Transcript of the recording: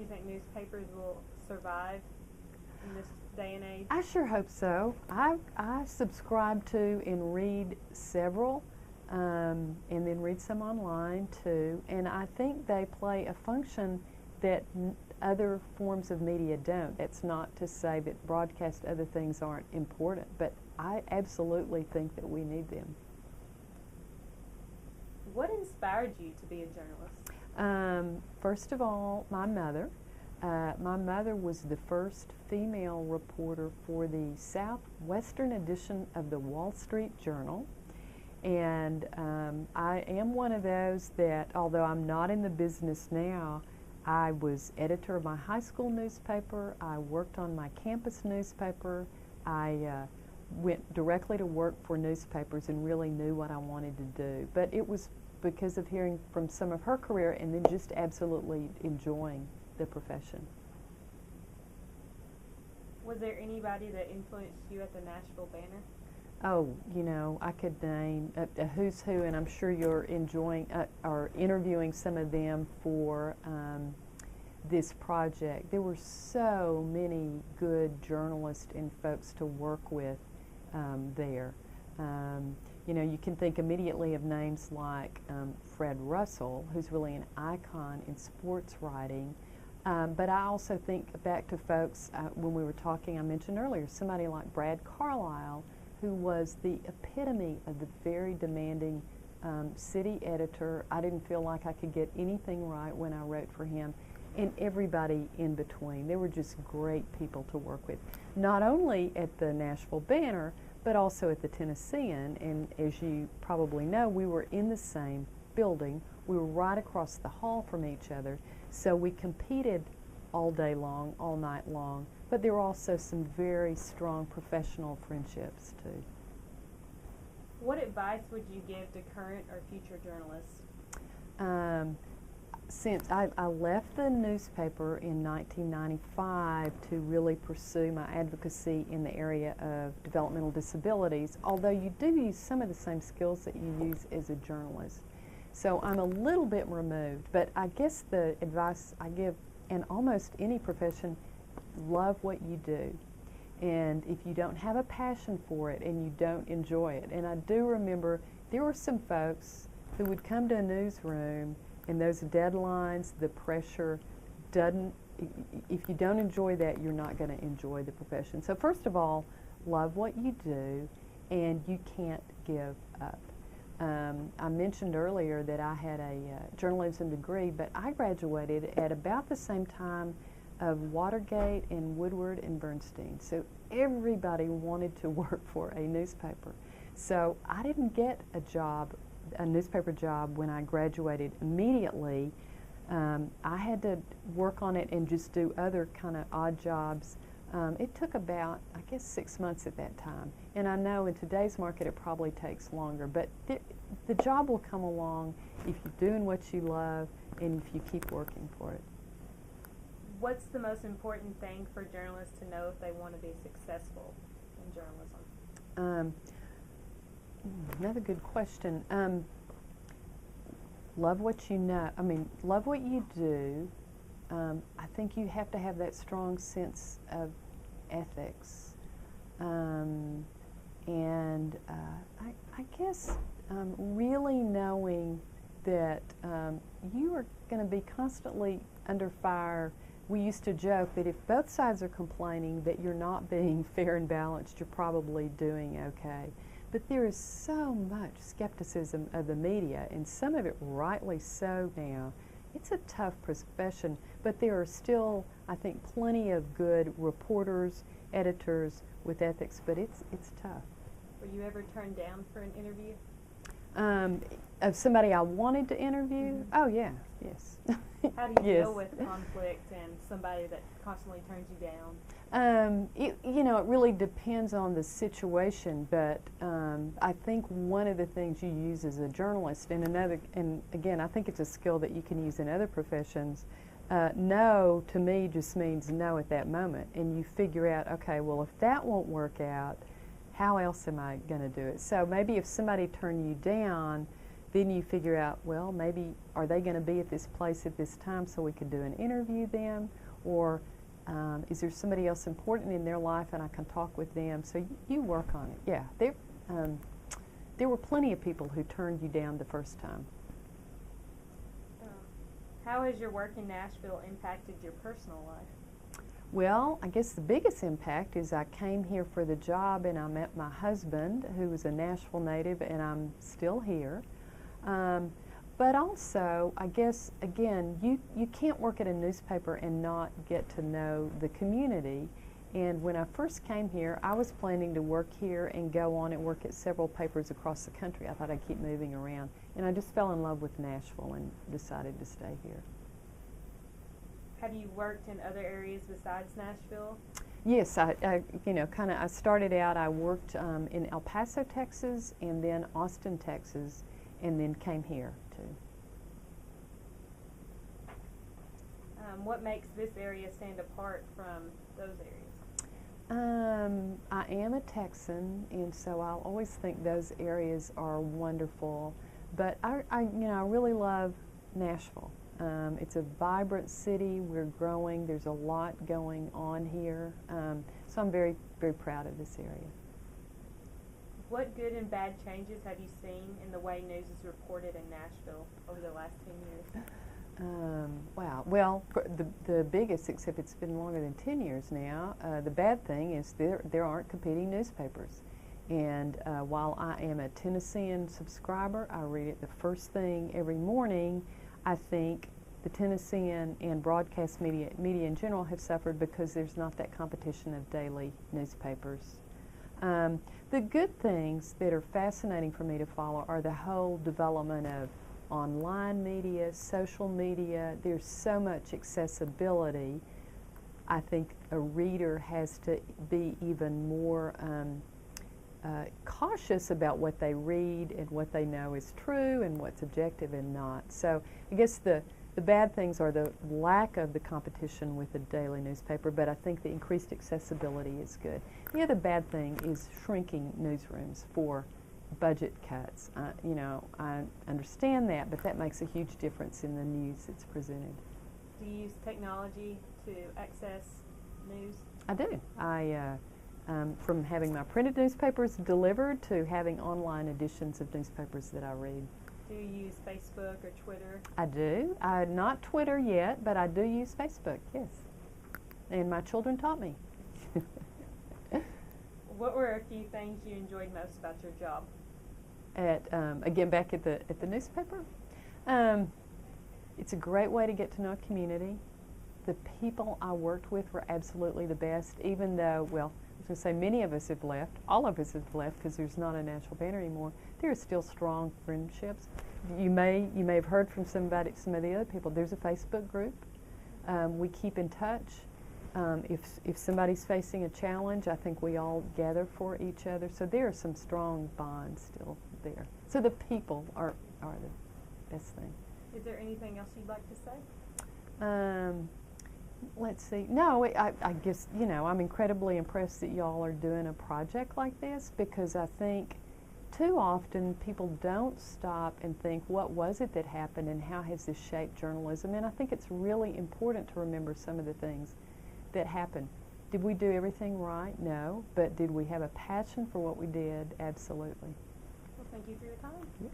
think newspapers will survive in this day and age? I sure hope so. I subscribe to and read several, and then read some online too. And I think they play a function that other forms of media don't. That's not to say that broadcast other things aren't important, but I absolutely think that we need them. What inspired you to be a journalist? First of all, my mother. My mother was the first female reporter for the Southwestern edition of the Wall Street Journal. And I am one of those that, although I'm not in the business now, I was editor of my high school newspaper. I worked on my campus newspaper. I went directly to work for newspapers and really knew what I wanted to do. But it was because of hearing from some of her career and then just absolutely enjoying the profession. Was there anybody that influenced you at the Nashville Banner? Oh, you know, I could name a who's who, and I'm sure you're enjoying or interviewing some of them for this project. There were so many good journalists and folks to work with there. You know, you can think immediately of names like Fred Russell, who's really an icon in sports writing. But I also think back to folks, when we were talking, I mentioned earlier, somebody like Brad Carlisle, who was the epitome of the very demanding city editor. I didn't feel like I could get anything right when I wrote for him, and everybody in between. They were just great people to work with, not only at the Nashville Banner, but also at the Tennessean. And as you probably know, we were in the same building. We were right across the hall from each other, so we competed all day long, all night long. But there were also some very strong professional friendships too. What advice would you give to current or future journalists? Since I left the newspaper in 1995 to really pursue my advocacy in the area of developmental disabilities, although you do use some of the same skills that you use as a journalist. So I'm a little bit removed, but I guess the advice I give in almost any profession, love what you do. And if you don't have a passion for it and you don't enjoy it, and I do remember there were some folks who would come to a newsroom and those deadlines, the pressure doesn't, if you don't enjoy that, you're not going to enjoy the profession. So first of all, love what you do, and you can't give up. I mentioned earlier that I had a journalism degree, but I graduated at about the same time of Watergate and Woodward and Bernstein. So everybody wanted to work for a newspaper. So I didn't get a newspaper job when I graduated immediately. I had to work on it and just do other kind of odd jobs. It took about, I guess, 6 months at that time. And I know in today's market it probably takes longer, but the job will come along if you're doing what you love and if you keep working for it. What's the most important thing for journalists to know if they want to be successful in journalism? Another good question. Love what you know. I mean, love what you do. I think you have to have that strong sense of ethics. I guess really knowing that you are going to be constantly under fire. We used to joke that if both sides are complaining that you're not being fair and balanced, you're probably doing okay. But there is so much skepticism of the media, and some of it rightly so now. It's a tough profession, but there are still, I think, plenty of good reporters, editors with ethics, but it's tough. Were you ever turned down for an interview? Of somebody I wanted to interview? Mm-hmm. Oh, yeah, yes. How do you deal with conflict and somebody that constantly turns you down? You know, it really depends on the situation, but I think one of the things you use as a journalist, and again, I think it's a skill that you can use in other professions. No, to me, just means no at that moment, and you figure out, okay, well, if that won't work out, how else am I going to do it? So maybe if somebody turned you down, then you figure out, well, maybe are they going to be at this place at this time so we can do an interview them, or is there somebody else important in their life and I can talk with them? So you work on it. Yeah, there were plenty of people who turned you down the first time. How has your work in Nashville impacted your personal life? Well, I guess the biggest impact is I came here for the job and I met my husband, who was a Nashville native, and I'm still here. But also, I guess, again, you can't work at a newspaper and not get to know the community. And when I first came here, I was planning to work here and go on and work at several papers across the country. I thought I'd keep moving around. And I just fell in love with Nashville and decided to stay here. Have you worked in other areas besides Nashville? Yes, I started out, I worked in El Paso, Texas, and then Austin, Texas, and then came here too. What makes this area stand apart from those areas? I am a Texan, and so I'll always think those areas are wonderful. But I really love Nashville. It's a vibrant city. We're growing. There's a lot going on here. So I'm very, very proud of this area. What good and bad changes have you seen in the way news is reported in Nashville over the last 10 years? Wow. Well, the biggest, except it's been longer than 10 years now, the bad thing is there aren't competing newspapers. And while I am a Tennessean subscriber, I read it the first thing every morning. I think the Tennessean and broadcast media in general have suffered because there's not that competition of daily newspapers. The good things that are fascinating for me to follow are the whole development of online media, social media. There's so much accessibility. I think a reader has to be even more cautious about what they read and what they know is true and what's objective and not. So I guess the bad things are the lack of the competition with the daily newspaper, but I think the increased accessibility is good. The other bad thing is shrinking newsrooms for budget cuts. I understand that, but that makes a huge difference in the news that's presented. Do you use technology to access news? I do. From having my printed newspapers delivered to having online editions of newspapers that I read. Do you use Facebook or Twitter? I do. Not Twitter yet, but I do use Facebook, yes. And my children taught me. What were a few things you enjoyed most about your job? Again, back at the newspaper, it's a great way to get to know a community. The people I worked with were absolutely the best, even though, well, I was going to say many of us have left. All of us have left because there's not a Nashville Banner anymore. There are still strong friendships. You may have heard from some of the other people. There's a Facebook group. We keep in touch. If somebody's facing a challenge, I think we all gather for each other. So there are some strong bonds still there. So the people are the best thing. Is there anything else you'd like to say? Let's see. No, I guess, I'm incredibly impressed that y'all are doing a project like this, because I think too often people don't stop and think, what was it that happened and how has this shaped journalism? And I think it's really important to remember some of the things that happened. Did we do everything right? No. But did we have a passion for what we did? Absolutely. Well, thank you for your time. Yes.